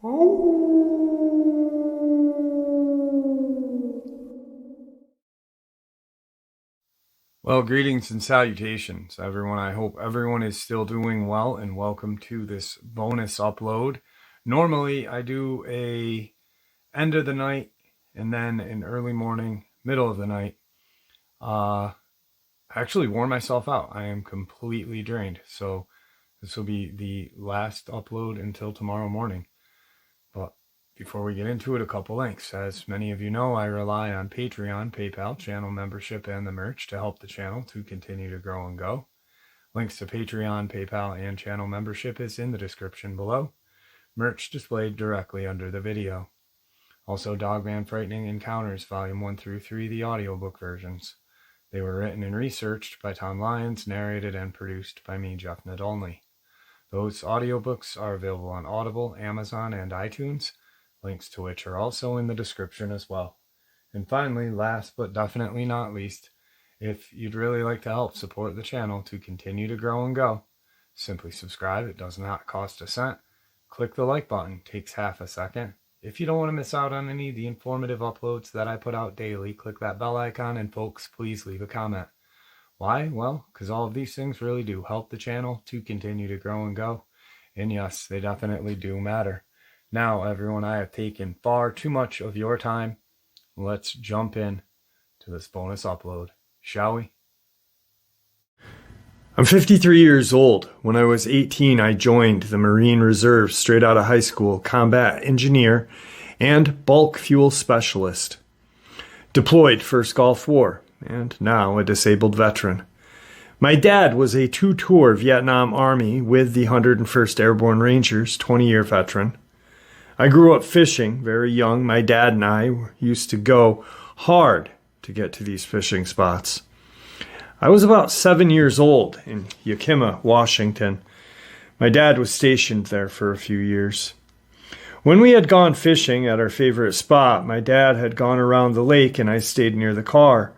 Well, greetings and salutations, everyone. I hope everyone is still doing well, and welcome to this bonus upload. Normally, I do a end of the night and then an early morning, middle of the night. I actually wore myself out. I am completely drained, so this will be the last upload until tomorrow morning. But before we get into it, a couple links. As many of you know, I rely on Patreon, PayPal, channel membership, and the merch to help the channel to continue to grow and go. Links to Patreon, PayPal, and channel membership is in the description below. Merch displayed directly under the video. Also, Dogman Frightening Encounters, Volume 1 through 3, the audiobook versions. They were written and researched by Tom Lyons, narrated and produced by me, Jeff Nadolny. Those audiobooks are available on Audible, Amazon, and iTunes, links to which are also in the description as well. And finally, last but definitely not least, if you'd really like to help support the channel to continue to grow and go, simply subscribe. It does not cost a cent. Click the like button. Takes half a second. If you don't want to miss out on any of the informative uploads that I put out daily, click that bell icon, and folks, please leave a comment. Why? Well, because all of these things really do help the channel to continue to grow and go. And yes, they definitely do matter. Now, everyone, I have taken far too much of your time. Let's jump in to this bonus upload, shall we? I'm 53 years old. When I was 18, I joined the Marine Reserve straight out of high school, combat engineer and bulk fuel specialist. Deployed first Gulf War, and now a disabled veteran. My dad was a two-tour Vietnam Army with the 101st Airborne Rangers, 20-year veteran. I grew up fishing very young. My dad and I used to go hard to get to these fishing spots. I was about 7 years old in Yakima, Washington. My dad was stationed there for a few years. When we had gone fishing at our favorite spot, my dad had gone around the lake and I stayed near the car.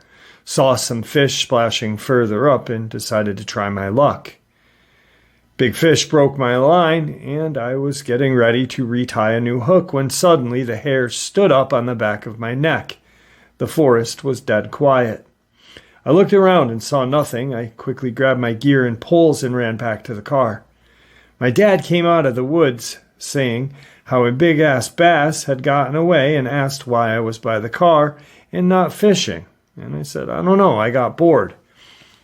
Saw some fish splashing further up and decided to try my luck. Big fish broke my line and I was getting ready to retie a new hook when suddenly the hair stood up on the back of my neck. The forest was dead quiet. I looked around and saw nothing. I quickly grabbed my gear and poles and ran back to the car. My dad came out of the woods saying how a big-ass bass had gotten away and asked why I was by the car and not fishing. And I said, I don't know, I got bored.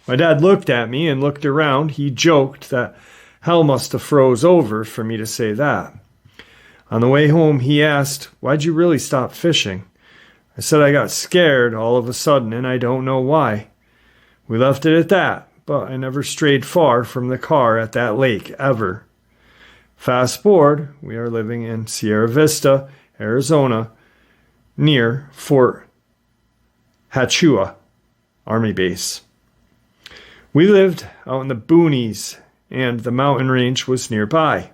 My dad looked at me and looked around. He joked that hell must have froze over for me to say that. On the way home, he asked, why'd you really stop fishing? I said I got scared all of a sudden and I don't know why. We left it at that, but I never strayed far from the car at that lake ever. Fast forward, we are living in Sierra Vista, Arizona, near Fort Hachua Army Base. We lived out in the boonies, and the mountain range was nearby.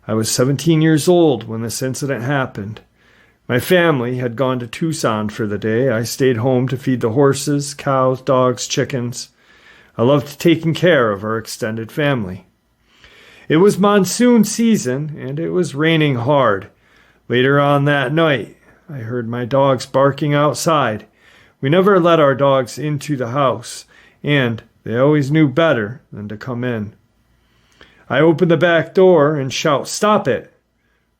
I was 17 years old when this incident happened. My family had gone to Tucson for the day. I stayed home to feed the horses, cows, dogs, chickens. I loved taking care of our extended family. It was monsoon season, and it was raining hard. Later on that night, I heard my dogs barking outside. We never let our dogs into the house, and they always knew better than to come in. I opened the back door and shout, "Stop it!"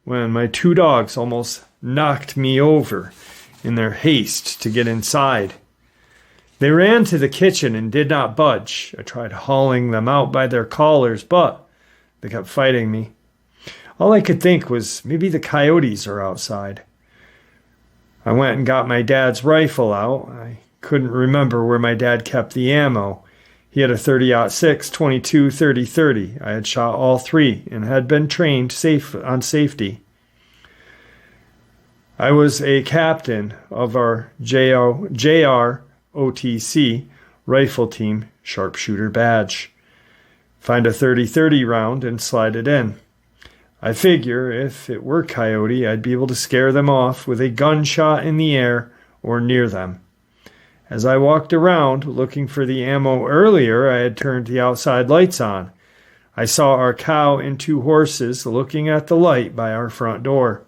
when my two dogs almost knocked me over in their haste to get inside. They ran to the kitchen and did not budge. I tried hauling them out by their collars, but they kept fighting me. All I could think was maybe the coyotes are outside. I went and got my dad's rifle out. I couldn't remember where my dad kept the ammo. He had a 30-06, 22, 30-30. I had shot all three and had been trained on safety. I was a captain of our JROTC rifle team sharpshooter badge. Find a 30-30 round and slide it in. I figure if it were coyote, I'd be able to scare them off with a gunshot in the air or near them. As I walked around looking for the ammo earlier, I had turned the outside lights on. I saw our cow and 2 horses looking at the light by our front door.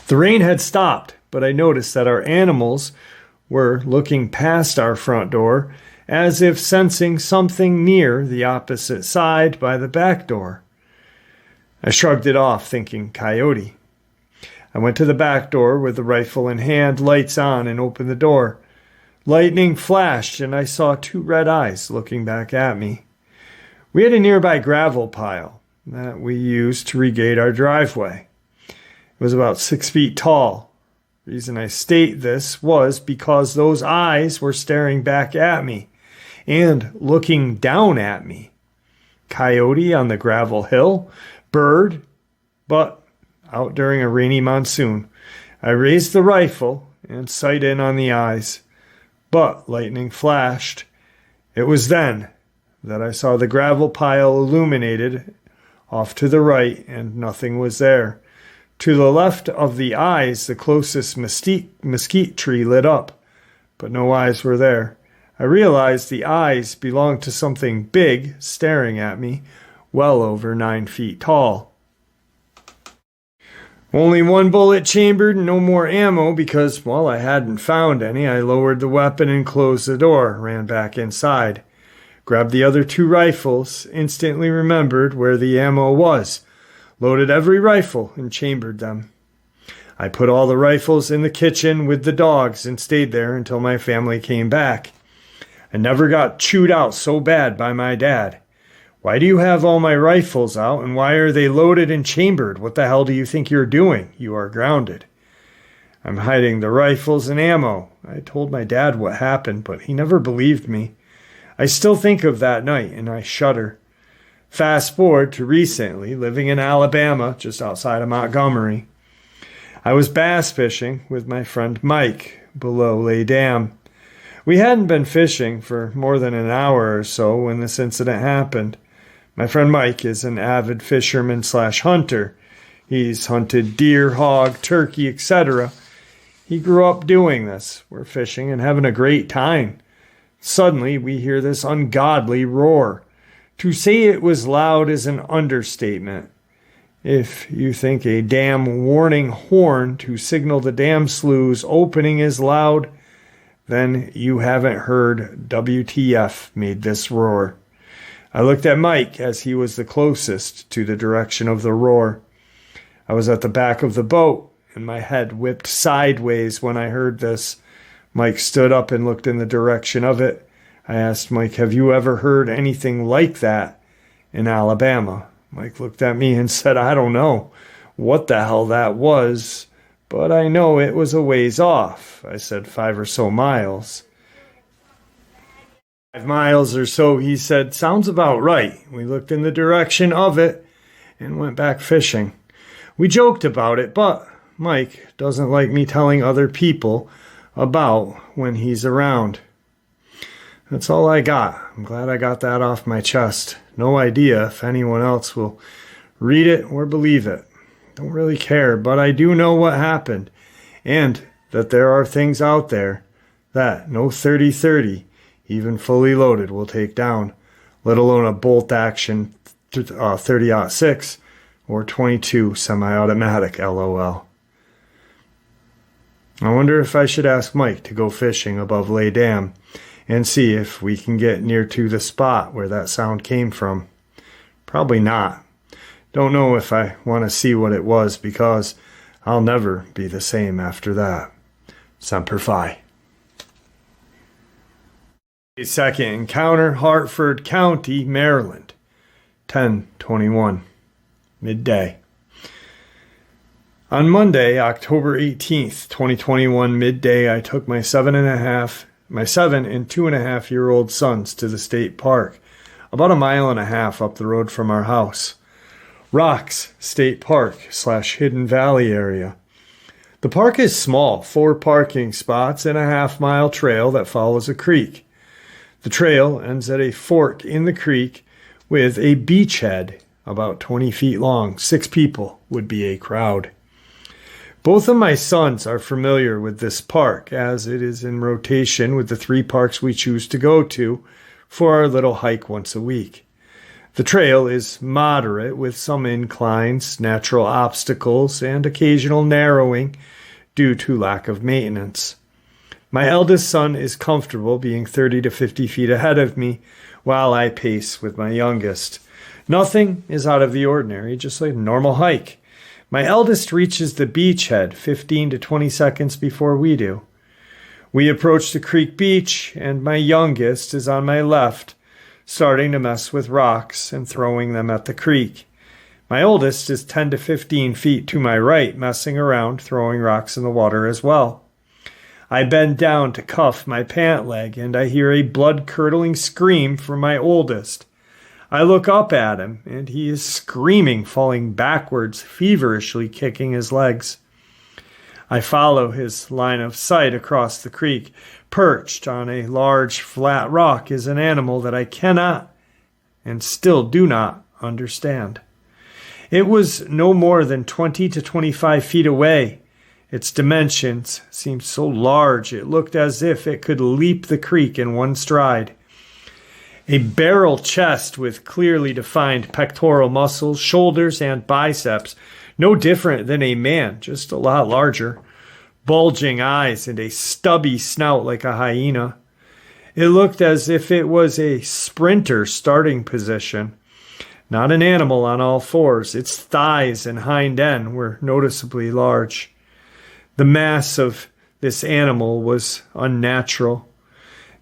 The rain had stopped, but I noticed that our animals were looking past our front door as if sensing something near the opposite side by the back door. I shrugged it off, thinking coyote. I went to the back door with the rifle in hand, lights on, and opened the door. Lightning flashed, and I saw 2 red eyes looking back at me. We had a nearby gravel pile that we used to regate our driveway. It was about 6 feet tall. The reason I state this was because those eyes were staring back at me and looking down at me. Coyote on the gravel hill, bird, but out during a rainy monsoon. I raised the rifle and sight in on the eyes, but lightning flashed. It was then that I saw the gravel pile illuminated off to the right, and nothing was there. To the left of the eyes, the closest mesquite tree lit up, but no eyes were there. I realized the eyes belonged to something big staring at me, well over 9 feet tall. Only 1 bullet chambered, no more ammo because, well, I hadn't found any. I lowered the weapon and closed the door, ran back inside. Grabbed the other 2 rifles, instantly remembered where the ammo was, loaded every rifle and chambered them. I put all the rifles in the kitchen with the dogs and stayed there until my family came back. I never got chewed out so bad by my dad. Why do you have all my rifles out, and why are they loaded and chambered? What the hell do you think you're doing? You are grounded. I'm hiding the rifles and ammo. I told my dad what happened, but he never believed me. I still think of that night, and I shudder. Fast forward to recently, living in Alabama, just outside of Montgomery. I was bass fishing with my friend Mike below Lay Dam. We hadn't been fishing for more than an hour or so when this incident happened. My friend Mike is an avid fisherman/hunter. He's hunted deer, hog, turkey, etc. He grew up doing this. We're fishing and having a great time. Suddenly, we hear this ungodly roar. To say it was loud is an understatement. If you think a dam warning horn to signal the dam slough's opening is loud, then you haven't heard WTF made this roar. I looked at Mike as he was the closest to the direction of the roar. I was at the back of the boat, and my head whipped sideways when I heard this. Mike stood up and looked in the direction of it. I asked Mike, "Have you ever heard anything like that in Alabama?" Mike looked at me and said, "I don't know what the hell that was, but I know it was a ways off." I said, 5 or so miles. 5 miles or so, he said, "Sounds about right." We looked in the direction of it and went back fishing. We joked about it, but Mike doesn't like me telling other people about when he's around. That's all I got. I'm glad I got that off my chest. No idea if anyone else will read it or believe it. Don't really care, but I do know what happened, and that there are things out there that no .30-30, even fully loaded, will take down, let alone a bolt-action 30-06 or 22 semi-automatic, LOL. I wonder if I should ask Mike to go fishing above Lay Dam and see if we can get near to the spot where that sound came from. Probably not. Don't know if I want to see what it was, because I'll never be the same after that. Semper Fi. A second encounter, Hartford County, Maryland, 10:21, midday. On Monday, October 18th, 2021, midday, I took my 7 and 2.5-year-old sons to the state park, about 1.5 miles up the road from our house. Rocks State Park / Hidden Valley area. The park is small, 4 parking spots and a 1/2-mile trail that follows a creek. The trail ends at a fork in the creek with a beachhead about 20 feet long. 6 people would be a crowd. Both of my sons are familiar with this park, as it is in rotation with the 3 parks we choose to go to for our little hike once a week. The trail is moderate with some inclines, natural obstacles, and occasional narrowing due to lack of maintenance. My eldest son is comfortable being 30 to 50 feet ahead of me while I pace with my youngest. Nothing is out of the ordinary, just like a normal hike. My eldest reaches the beachhead 15 to 20 seconds before we do. We approach the creek beach, and my youngest is on my left, starting to mess with rocks and throwing them at the creek. My oldest is 10 to 15 feet to my right, messing around, throwing rocks in the water as well. I bend down to cuff my pant leg, and I hear a blood-curdling scream from my oldest. I look up at him, and he is screaming, falling backwards, feverishly kicking his legs. I follow his line of sight across the creek. Perched on a large flat rock is an animal that I cannot and still do not understand. It was no more than 20 to 25 feet away. Its dimensions seemed so large it looked as if it could leap the creek in one stride. A barrel chest with clearly defined pectoral muscles, shoulders, and biceps, no different than a man, just a lot larger. Bulging eyes and a stubby snout like a hyena. It looked as if it was a sprinter starting position. Not an animal on all fours. Its thighs and hind end were noticeably large. The mass of this animal was unnatural.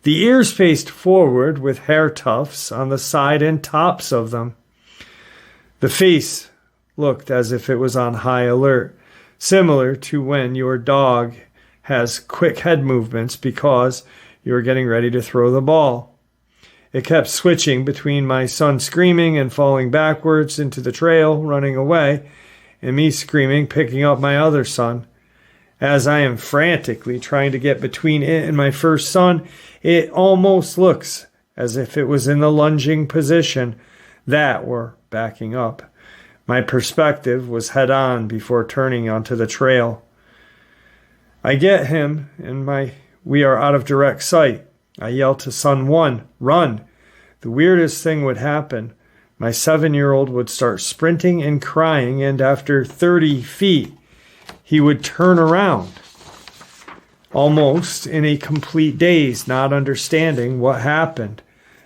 The ears faced forward with hair tufts on the side and tops of them. The face looked as if it was on high alert, similar to when your dog has quick head movements because you're getting ready to throw the ball. It kept switching between my son screaming and falling backwards into the trail, running away, and me screaming, picking up my other son. As I am frantically trying to get between it and my first son, it almost looks as if it was in the lunging position that were backing up. My perspective was head-on before turning onto the trail. I get him, and we are out of direct sight. I yell to son 1, run. The weirdest thing would happen. My 7-year-old would start sprinting and crying, and after 30 feet, he would turn around, almost in a complete daze, not understanding what happened.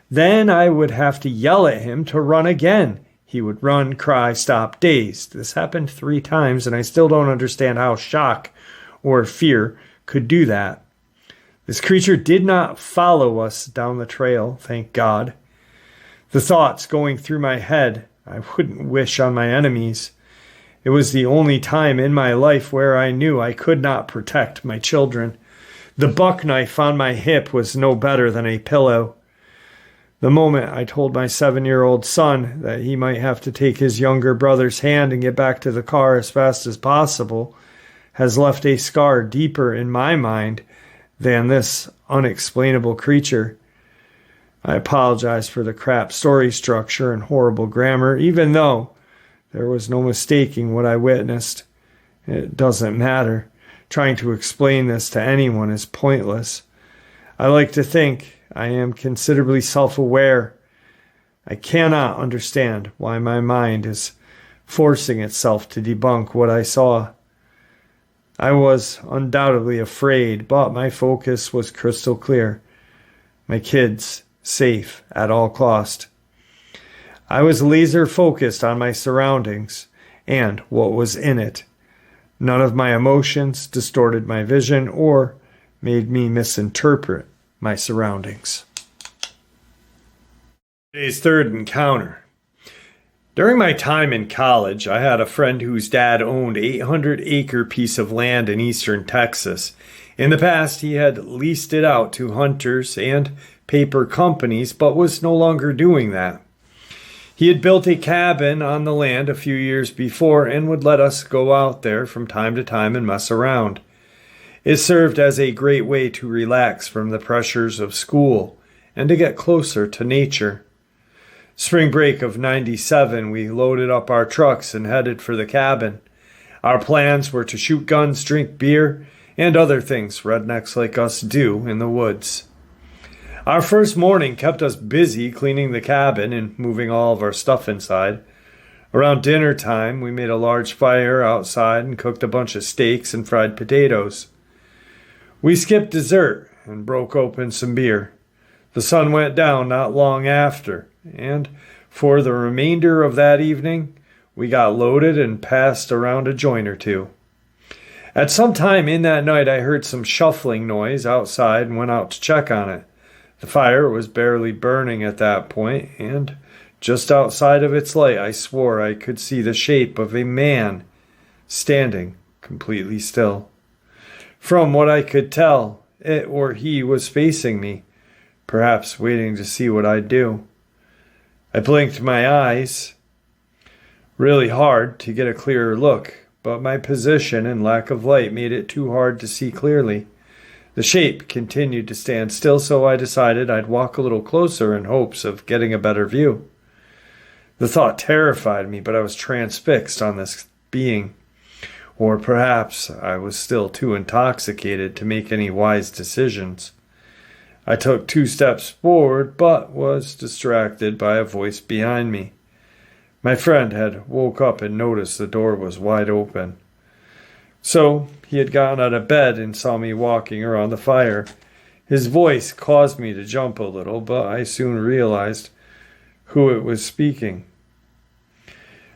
Then I would have to yell at him to run again. He would run, cry, stop, dazed. This happened 3 times, and I still don't understand how shock or fear could do that. This creature did not follow us down the trail, thank God. The thoughts going through my head, I wouldn't wish on my enemies. It was the only time in my life where I knew I could not protect my children. The buck knife on my hip was no better than a pillow. The moment I told my 7-year-old son that he might have to take his younger brother's hand and get back to the car as fast as possible has left a scar deeper in my mind than this unexplainable creature. I apologize for the crap story structure and horrible grammar, even though there was no mistaking what I witnessed. It doesn't matter. Trying to explain this to anyone is pointless. I like to think I am considerably self-aware. I cannot understand why my mind is forcing itself to debunk what I saw. I was undoubtedly afraid, but my focus was crystal clear. My kids safe at all cost. I was laser focused on my surroundings and what was in it. None of my emotions distorted my vision or made me misinterpret my surroundings. Today's third encounter. During my time in college, I had a friend whose dad owned an 800-acre piece of land in eastern Texas. In the past, he had leased it out to hunters and paper companies, but was no longer doing that. He had built a cabin on the land a few years before and would let us go out there from time to time and mess around. It served as a great way to relax from the pressures of school and to get closer to nature. Spring break of '97, we loaded up our trucks and headed for the cabin. Our plans were to shoot guns, drink beer, and other things rednecks like us do in the woods. Our first morning kept us busy cleaning the cabin and moving all of our stuff inside. Around dinner time, we made a large fire outside and cooked a bunch of steaks and fried potatoes. We skipped dessert and broke open some beer. The sun went down not long after, and for the remainder of that evening, we got loaded and passed around a joint or two. At some time in that night, I heard some shuffling noise outside and went out to check on it. The fire was barely burning at that point, and just outside of its light, I swore I could see the shape of a man standing completely still. From what I could tell, it or he was facing me, perhaps waiting to see what I'd do. I blinked my eyes really hard to get a clearer look, but my position and lack of light made it too hard to see clearly. The shape continued to stand still, so I decided I'd walk a little closer in hopes of getting a better view. The thought terrified me, but I was transfixed on this being. Or perhaps I was still too intoxicated to make any wise decisions. I took 2 steps forward, but was distracted by a voice behind me. My friend had woke up and noticed the door was wide open. So he had gotten out of bed and saw me walking around the fire. His voice caused me to jump a little, but I soon realized who it was speaking.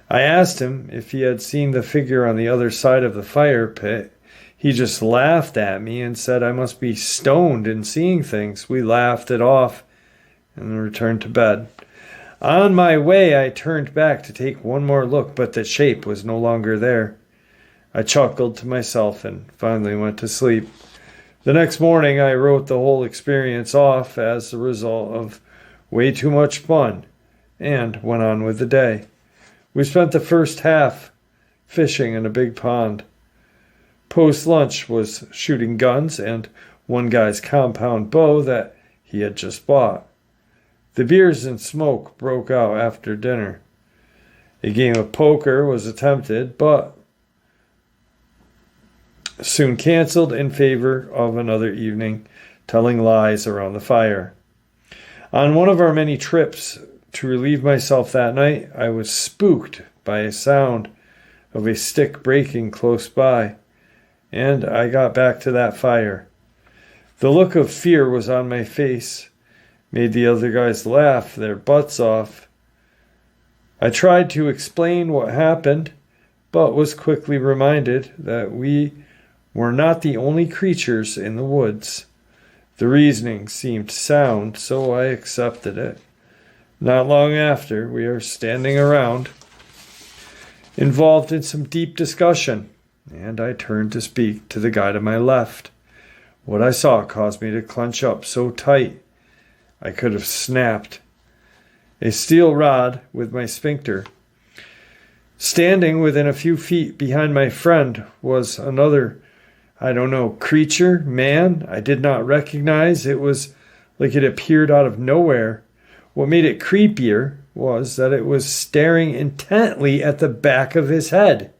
I asked him if he had seen the figure on the other side of the fire pit. He just laughed at me and said I must be stoned in seeing things. We laughed it off and returned to bed. On my way, I turned back to take one more look, but the shape was no longer there. I chuckled to myself and finally went to sleep. The next morning, I wrote the whole experience off as the result of way too much fun and went on with the day. We spent the first half fishing in a big pond. Post-lunch was shooting guns and one guy's compound bow that he had just bought. The beers and smoke broke out after dinner. A game of poker was attempted, but soon canceled in favor of another evening telling lies around the fire. On one of our many trips to relieve myself that night, I was spooked by a sound of a stick breaking close by, and I got back to that fire. The look of fear was on my face, made the other guys laugh their butts off. I tried to explain what happened, but was quickly reminded that we were not the only creatures in the woods. The reasoning seemed sound, so I accepted it. Not long after, we are standing around, involved in some deep discussion, and I turned to speak to the guy to my left. What I saw caused me to clench up so tight I could have snapped a steel rod with my sphincter. Standing within a few feet behind my friend was another, creature, man I did not recognize. It was like it appeared out of nowhere. What made it creepier was that it was staring intently at the back of his head,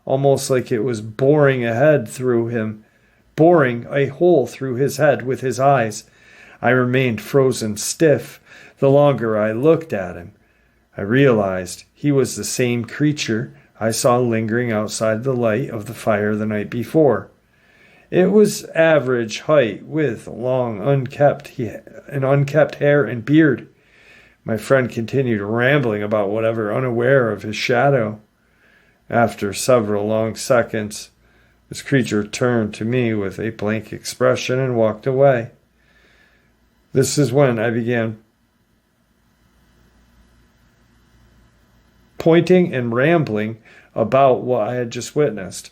almost like it was boring a hole through his head with his eyes. I remained frozen stiff. The longer I looked at him, I realized he was the same creature I saw lingering outside the light of the fire the night before. It was average height with long unkept hair and beard. My friend continued rambling about whatever, unaware of his shadow. After several long seconds, this creature turned to me with a blank expression and walked away. This is when I began pointing and rambling about what I had just witnessed.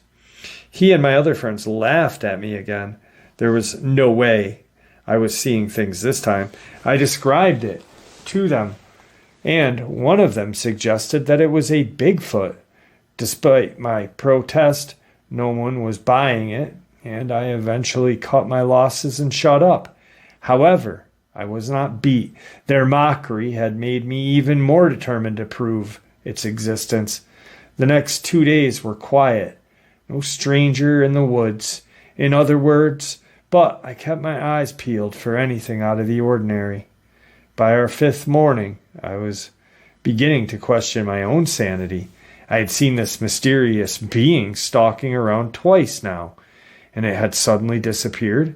He and my other friends laughed at me again. There was no way I was seeing things this time. I described it to them, and one of them suggested that it was a Bigfoot. Despite my protest, no one was buying it, and I eventually cut my losses and shut up. However, I was not beat. Their mockery had made me even more determined to prove its existence. The next 2 days were quiet. No stranger in the woods. In other words, but I kept my eyes peeled for anything out of the ordinary. By our fifth morning, I was beginning to question my own sanity. I had seen this mysterious being stalking around twice now, and it had suddenly disappeared.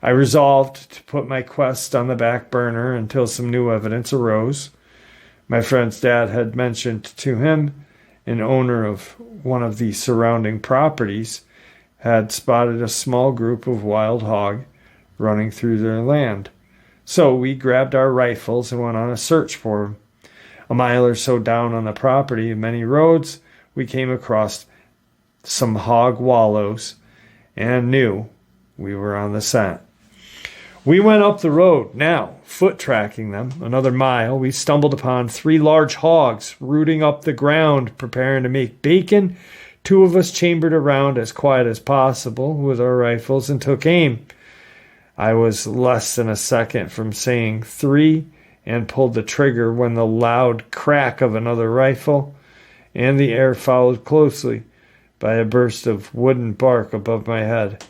I resolved to put my quest on the back burner until some new evidence arose. My friend's dad had mentioned to him an owner of one of the surrounding properties had spotted a small group of wild hog running through their land. So we grabbed our rifles and went on a search for them. A mile or so down on the property of many roads, we came across some hog wallows and knew we were on the scent. We went up the road, now foot tracking them. Another mile, we stumbled upon 3 large hogs rooting up the ground, preparing to make bacon. 2 of us chambered around as quiet as possible with our rifles and took aim. I was less than a second from saying 3 and pulled the trigger when the loud crack of another rifle and the air followed closely by a burst of wooden bark above my head.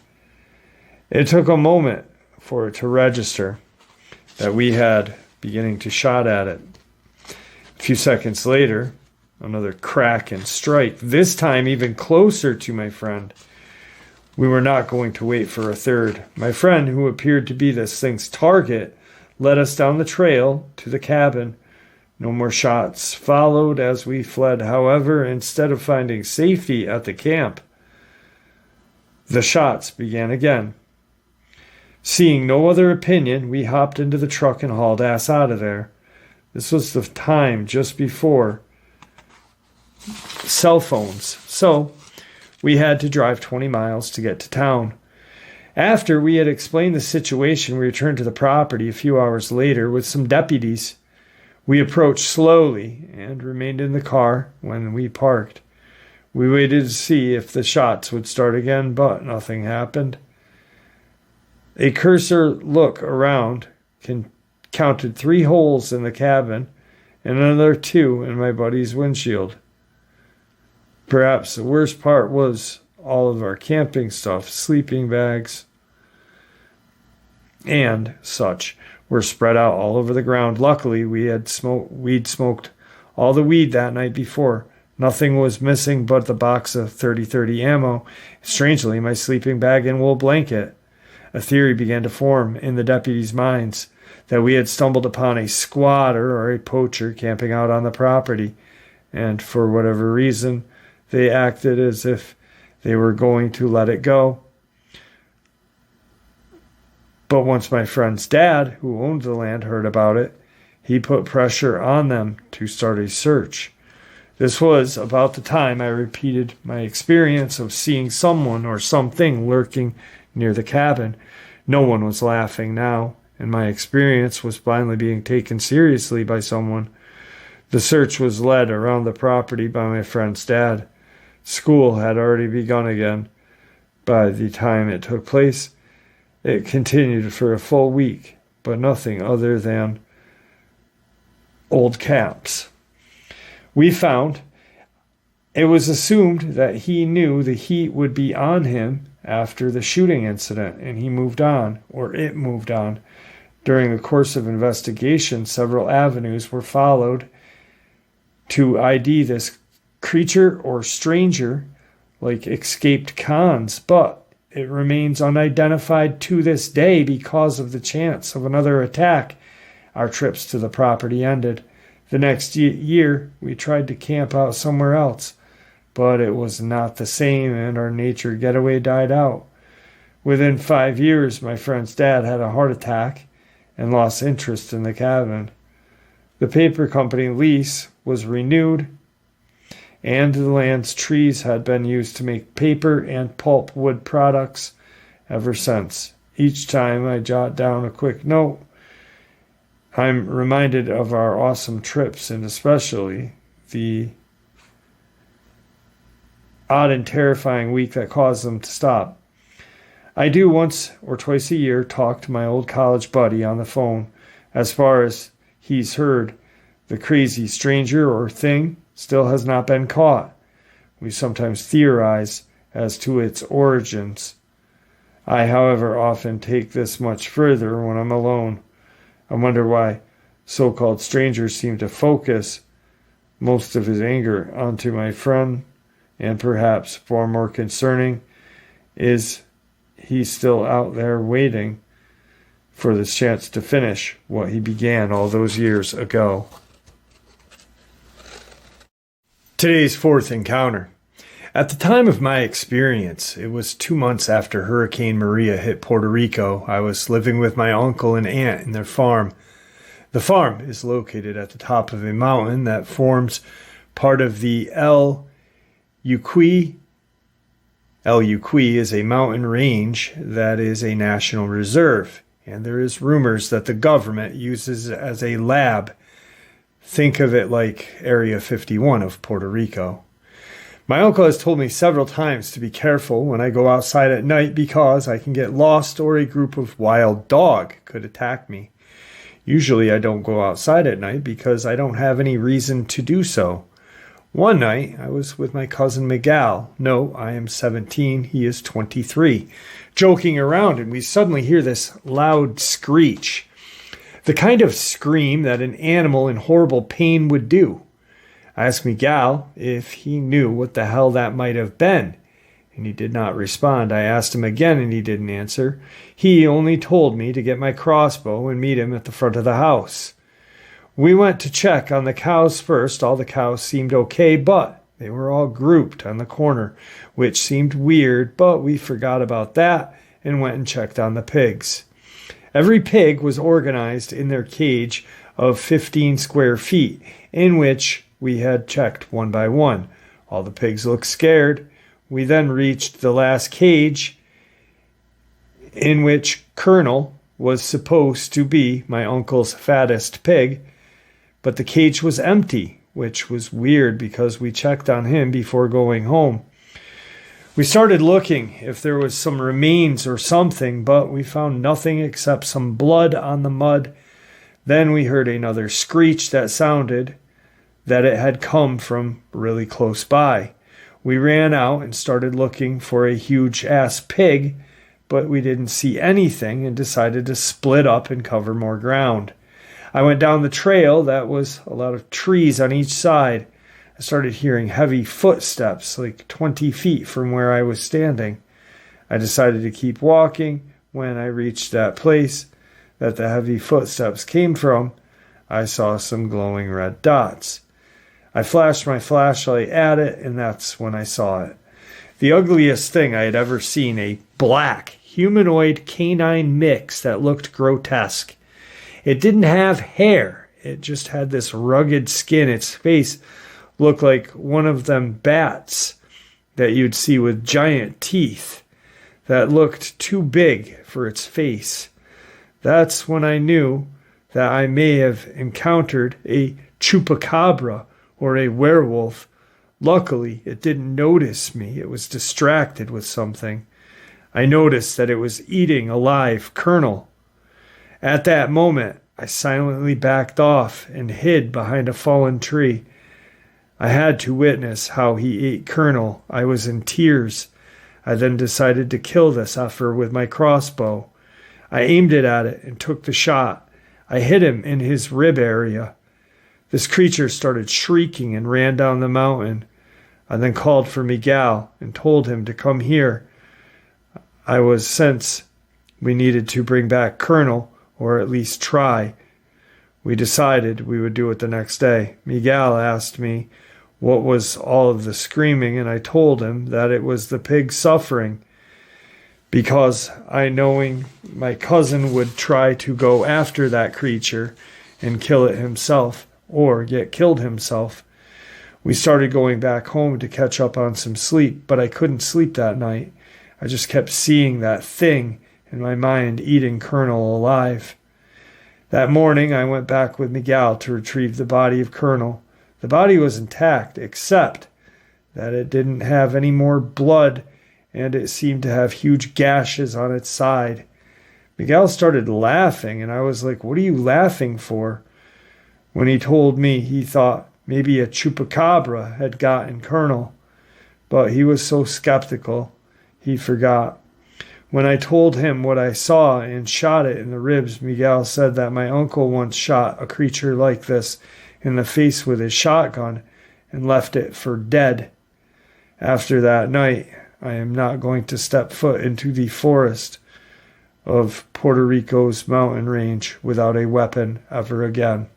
It took a moment for it to register that we had beginning to shot at it. A few seconds later, another crack and strike, this time even closer to my friend. We were not going to wait for a third. My friend, who appeared to be this thing's target, led us down the trail to the cabin. No more shots followed as we fled. However, instead of finding safety at the camp, the shots began again. Seeing no other opinion, we hopped into the truck and hauled ass out of there. This was the time just before cell phones, so we had to drive 20 miles to get to town. After we had explained the situation, we returned to the property a few hours later with some deputies. We approached slowly and remained in the car when we parked. We waited to see if the shots would start again, but nothing happened. A cursor look around counted 3 holes in the cabin and another 2 in my buddy's windshield. Perhaps the worst part was all of our camping stuff, sleeping bags, and such, were spread out all over the ground. Luckily, we'd smoked all the weed that night before. Nothing was missing but the box of 30-30 ammo. Strangely, my sleeping bag and wool blanket. A theory began to form in the deputies' minds that we had stumbled upon a squatter or a poacher camping out on the property, and for whatever reason, they acted as if they were going to let it go. But once my friend's dad, who owned the land, heard about it, he put pressure on them to start a search. This was about the time I repeated my experience of seeing someone or something lurking near the cabin. No one was laughing now, and my experience was finally being taken seriously by someone. The search was led around the property by my friend's dad. School had already begun again. By the time it took place, it continued for a full week, but nothing other than old caps. We found it was assumed that he knew the heat would be on him after the shooting incident, and he moved on, or it moved on. During the course of investigation, several avenues were followed to ID this creature or stranger, like escaped cons, but it remains unidentified to this day because of the chance of another attack. Our trips to the property ended. The next year, we tried to camp out somewhere else, but it was not the same, and our nature getaway died out. Within 5 years, my friend's dad had a heart attack and lost interest in the cabin. The paper company lease was renewed, and the land's trees had been used to make paper and pulp wood products ever since. Each time I jot down a quick note, I'm reminded of our awesome trips, and especially the odd and terrifying week that caused them to stop. I do once or twice a year talk to my old college buddy on the phone. As far as he's heard, the crazy stranger or thing still has not been caught. We sometimes theorize as to its origins. I, however, often take this much further when I'm alone. I wonder why so-called strangers seem to focus most of his anger onto my friend, and perhaps far more concerning, is he still out there waiting for this chance to finish what he began all those years ago. Today's fourth encounter. At the time of my experience, it was 2 months after Hurricane Maria hit Puerto Rico. I was living with my uncle and aunt in their farm. The farm is located at the top of a mountain that forms part of the El Yuqui. El Yuqui is a mountain range that is a national reserve, and there is rumors that the government uses it as a lab. Think of it like Area 51 of Puerto Rico. My uncle has told me several times to be careful when I go outside at night because I can get lost or a group of wild dog could attack me. Usually I don't go outside at night because I don't have any reason to do so. One night I was with my cousin Miguel. No, I am 17, he is 23, joking around, and we suddenly hear this loud screech. The kind of scream that an animal in horrible pain would do. I asked Miguel if he knew what the hell that might have been, and he did not respond. I asked him again, and he didn't answer. He only told me to get my crossbow and meet him at the front of the house. We went to check on the cows first. All the cows seemed okay, but they were all grouped on the corner, which seemed weird, but we forgot about that and went and checked on the pigs. Every pig was organized in their cage of 15 square feet, in which we had checked one by one. All the pigs looked scared. We then reached the last cage, in which Colonel was supposed to be my uncle's fattest pig, but the cage was empty, which was weird because we checked on him before going home. We started looking if there was some remains or something, but we found nothing except some blood on the mud. Then we heard another screech that sounded that it had come from really close by. We ran out and started looking for a huge-ass pig, but we didn't see anything and decided to split up and cover more ground. I went down the trail that was a lot of trees on each side. I started hearing heavy footsteps like 20 feet from where I was standing. I decided to keep walking. When I reached that place that the heavy footsteps came from, I saw some glowing red dots. I flashed my flashlight at it, and that's when I saw it. The ugliest thing I had ever seen, a black humanoid canine mix that looked grotesque. It didn't have hair. It just had this rugged skin. Its face looked like one of them bats that you'd see with giant teeth that looked too big for its face. That's when I knew that I may have encountered a chupacabra or a werewolf. Luckily, it didn't notice me. It was distracted with something. I noticed that it was eating a live Colonel. At that moment, I silently backed off and hid behind a fallen tree. I had to witness how he ate Colonel. I was in tears. I then decided to kill this effer with my crossbow. I aimed it at it and took the shot. I hit him in his rib area. This creature started shrieking and ran down the mountain. I then called for Miguel and told him to come here. Since we needed to bring back Colonel, or at least try. We decided we would do it the next day. Miguel asked me what was all of the screaming, and I told him that it was the pig suffering, because I, knowing my cousin would try to go after that creature and kill it himself, or get killed himself. We started going back home to catch up on some sleep, but I couldn't sleep that night. I just kept seeing that thing in my mind eating Colonel alive. That morning, I went back with Miguel to retrieve the body of Colonel. The body was intact, except that it didn't have any more blood, and it seemed to have huge gashes on its side. Miguel started laughing, and I was like, "What are you laughing for?" When he told me he thought maybe a chupacabra had gotten Colonel, but he was so skeptical, he forgot. When I told him what I saw and shot it in the ribs, Miguel said that my uncle once shot a creature like this in the face with his shotgun and left it for dead. After that night, I am not going to step foot into the forest of Puerto Rico's mountain range without a weapon ever again.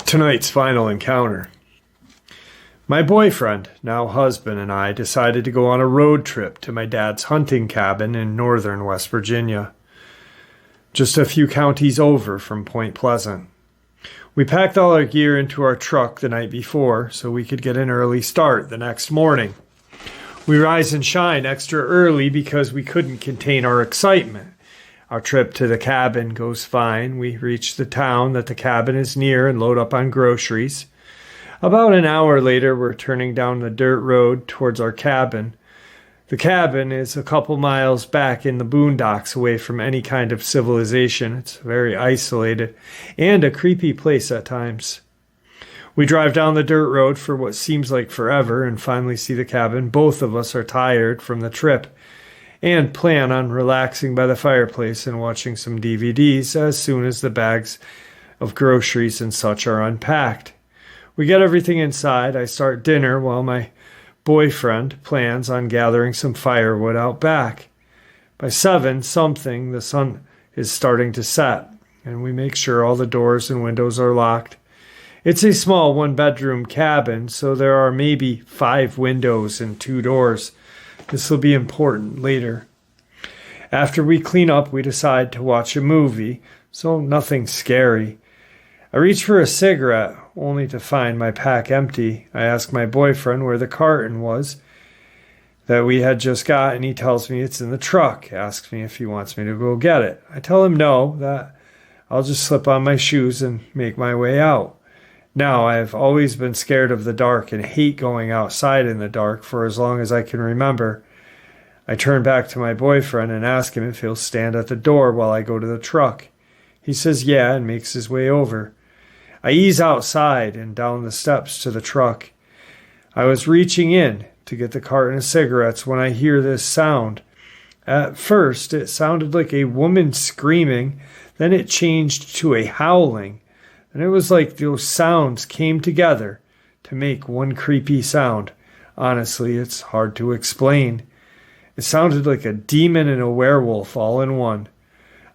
Tonight's final encounter. My boyfriend, now husband, and I decided to go on a road trip to my dad's hunting cabin in northern West Virginia, just a few counties over from Point Pleasant. We packed all our gear into our truck the night before so we could get an early start the next morning. We rise and shine extra early because we couldn't contain our excitement. Our trip to the cabin goes fine. We reach the town that the cabin is near and load up on groceries. About an hour later, we're turning down the dirt road towards our cabin. The cabin is a couple miles back in the boondocks away from any kind of civilization. It's very isolated and a creepy place at times. We drive down the dirt road for what seems like forever and finally see the cabin. Both of us are tired from the trip and plan on relaxing by the fireplace and watching some DVDs as soon as the bags of groceries and such are unpacked. We get everything inside. I start dinner while my boyfriend plans on gathering some firewood out back. By 7-something, the sun is starting to set, and we make sure all the doors and windows are locked. It's a small one-bedroom cabin, so there are maybe 5 windows and 2 doors. This will be important later. After we clean up, we decide to watch a movie, so nothing scary. I reach for a cigarette, only to find my pack empty. I ask my boyfriend where the carton was that we had just got, and he tells me it's in the truck. Asks me if he wants me to go get it. I tell him no, that I'll just slip on my shoes and make my way out. Now, I have always been scared of the dark and hate going outside in the dark for as long as I can remember. I turn back to my boyfriend and ask him if he'll stand at the door while I go to the truck. He says yeah and makes his way over. I ease outside and down the steps to the truck. I was reaching in to get the carton of cigarettes when I hear this sound. At first, it sounded like a woman screaming, then it changed to a howling. And it was like those sounds came together to make one creepy sound. Honestly, it's hard to explain. It sounded like a demon and a werewolf all in one.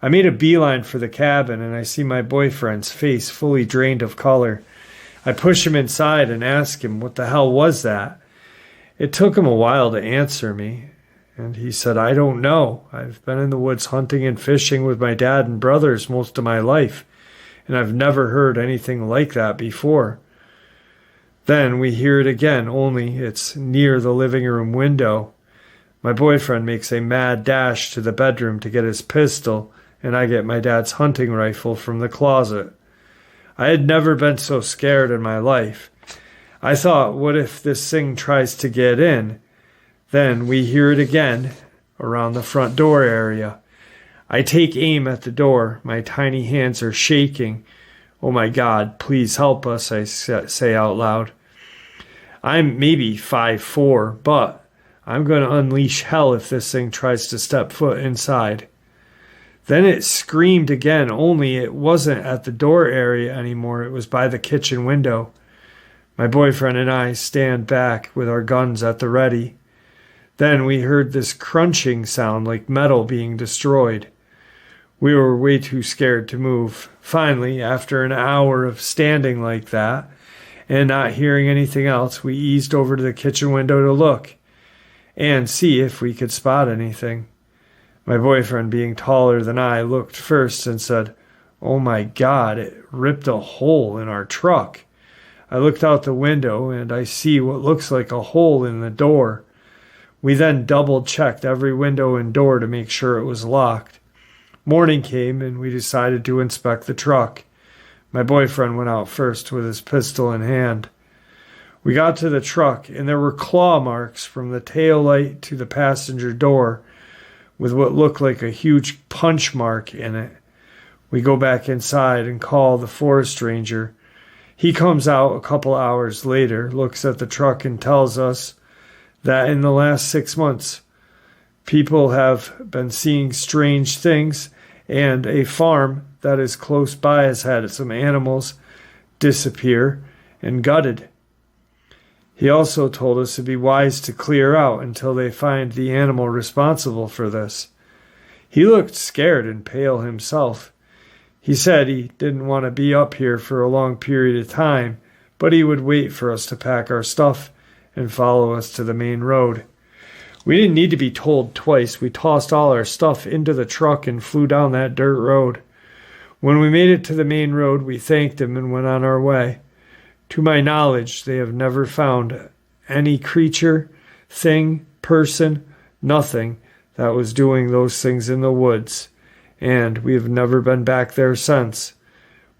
I made a beeline for the cabin, and I see my boyfriend's face fully drained of color. I push him inside and ask him what the hell was that. It took him a while to answer me, and he said, I don't know. I've been in the woods hunting and fishing with my dad and brothers most of my life, and I've never heard anything like that before. Then we hear it again, only it's near the living room window. My boyfriend makes a mad dash to the bedroom to get his pistol, and I get my dad's hunting rifle from the closet. I had never been so scared in my life. I thought, what if this thing tries to get in? Then we hear it again around the front door area. I take aim at the door. My tiny hands are shaking. Oh my God, please help us, I say out loud. I'm maybe 5'4", but I'm going to unleash hell if this thing tries to step foot inside. Then it screamed again, only it wasn't at the door area anymore. It was by the kitchen window. My boyfriend and I stand back with our guns at the ready. Then we heard this crunching sound like metal being destroyed. We were way too scared to move. Finally, after an hour of standing like that and not hearing anything else, we eased over to the kitchen window to look and see if we could spot anything. My boyfriend, being taller than I, looked first and said, Oh my God, it ripped a hole in our truck. I looked out the window and I see what looks like a hole in the door. We then double-checked every window and door to make sure it was locked. Morning came and we decided to inspect the truck. My boyfriend went out first with his pistol in hand. We got to the truck and there were claw marks from the tail light to the passenger door, with what looked like a huge punch mark in it. We go back inside and call the forest ranger. He comes out a couple hours later, looks at the truck and tells us that in the last 6 months, people have been seeing strange things, and a farm that is close by has had some animals disappear and gutted. He also told us to be wise to clear out until they find the animal responsible for this. He looked scared and pale himself. He said he didn't want to be up here for a long period of time, but he would wait for us to pack our stuff and follow us to the main road. We didn't need to be told twice. We tossed all our stuff into the truck and flew down that dirt road. When we made it to the main road, we thanked him and went on our way. To my knowledge, they have never found any creature, thing, person, nothing that was doing those things in the woods, and we have never been back there since.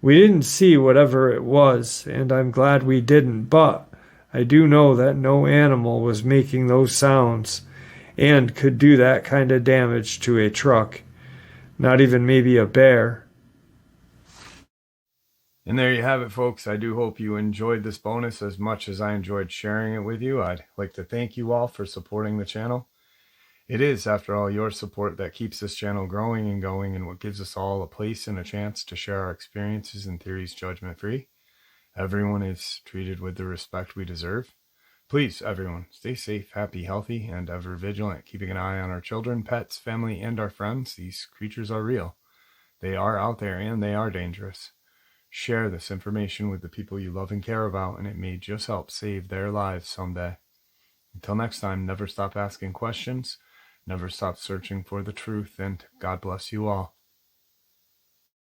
We didn't see whatever it was, and I'm glad we didn't, but I do know that no animal was making those sounds and could do that kind of damage to a truck. Not even maybe a bear. And there you have it, folks. I do hope you enjoyed this bonus as much as I enjoyed sharing it with you. I'd like to thank you all for supporting the channel. It is, after all, your support that keeps this channel growing and going, and what gives us all a place and a chance to share our experiences and theories judgment-free. Everyone is treated with the respect we deserve. Please, everyone, stay safe, happy, healthy, and ever vigilant, keeping an eye on our children, pets, family, and our friends. These creatures are real. They are out there, and they are dangerous. Share this information with the people you love and care about, and it may just help save their lives someday. Until next time, never stop asking questions, never stop searching for the truth, and God bless you all.